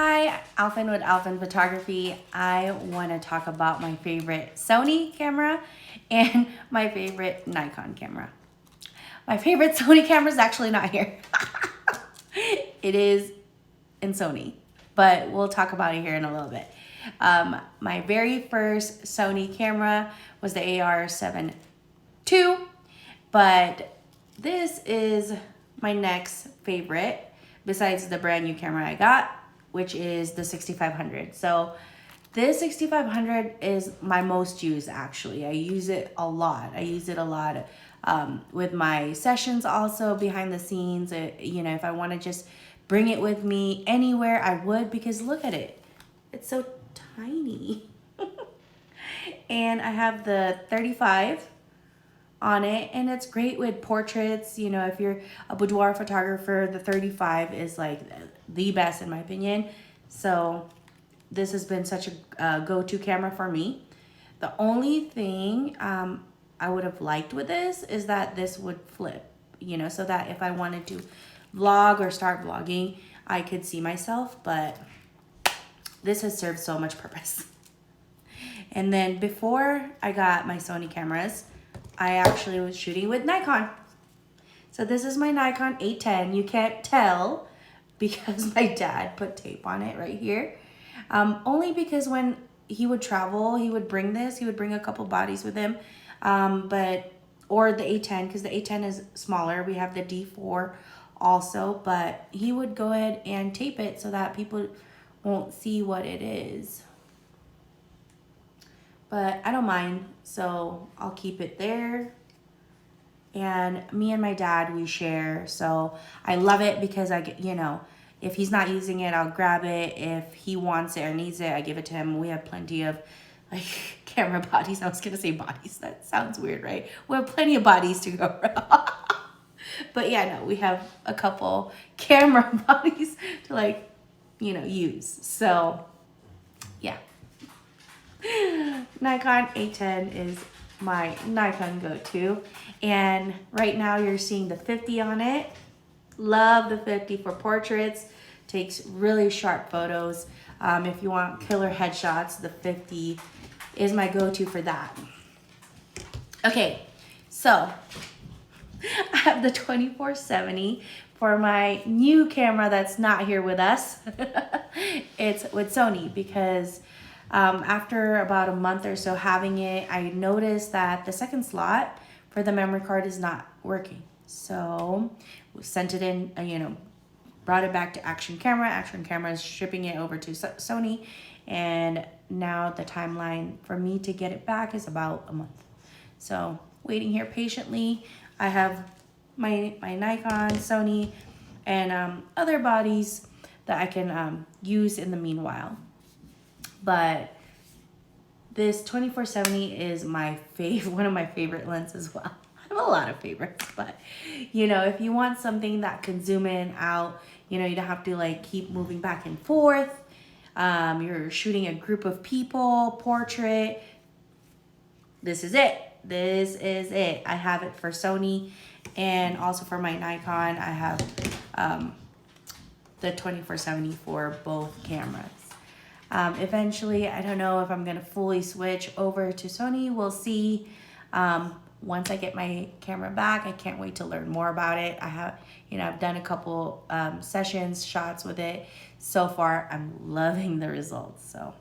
Hi, Alfyn with Alfyn Photography. I want to talk about my favorite Sony camera and my favorite Nikon camera. My favorite Sony camera is actually not here. It is in Sony, but we'll talk about it here in a little bit. My very first Sony camera was the A7RIV, but this is my next favorite besides the brand new camera I got, which is the 6500. So this 6500 is my most used actually. I use it a lot. With my sessions also behind the scenes. If I want to just bring it with me anywhere, I would, because look at it. It's so tiny. And I have the 35 on it, and it's great with portraits. If you're a boudoir photographer, the 35 is like the best in my opinion. So this has been such a go-to camera for me. The only thing I would have liked with this is that this would flip, so that if I wanted to vlog or start vlogging, I could see myself, but this has served so much purpose. And then before I got my Sony cameras, I actually was shooting with Nikon. So this is my Nikon 810. You can't tell because my dad put tape on it right here. Only because when he would travel, he would bring this. He would bring a couple bodies with him. Or the 810, because the 810 is smaller. We have the D4 also, but he would go ahead and tape it so that people won't see what it is. But I don't mind, so I'll keep it there. And me and my dad, we share, so I love it because if he's not using it, I'll grab it. If he wants it or needs it, I give it to him. We have plenty of camera bodies. I was gonna say bodies. That sounds weird, right? We have plenty of bodies to go around. But yeah, no, we have a couple camera bodies to use. So yeah. Nikon 810 is my Nikon go-to. And right now you're seeing the 50 on it. Love the 50 for portraits. Takes really sharp photos. If you want killer headshots, the 50 is my go-to for that. Okay, so I have the 2470 for my new camera that's not here with us. It's with Sony because after about a month or so having it, I noticed that the second slot for the memory card is not working. So we sent it in, brought it back to Action Camera. Action Camera is shipping it over to Sony. And now the timeline for me to get it back is about a month. So waiting here patiently. I have my Nikon, Sony, and other bodies that I can use in the meanwhile. But this 2470 is one of my favorite lenses as well. I have a lot of favorites, but if you want something that can zoom in, out, you don't have to keep moving back and forth. You're shooting a group of people, portrait. This is it. This is it. I have it for Sony and also for my Nikon. I have the 2470 for both cameras. Eventually, I don't know if I'm gonna fully switch over to Sony. We'll see. Once I get my camera back, I can't wait to learn more about it. I've done a couple sessions, shots with it. So far, I'm loving the results. So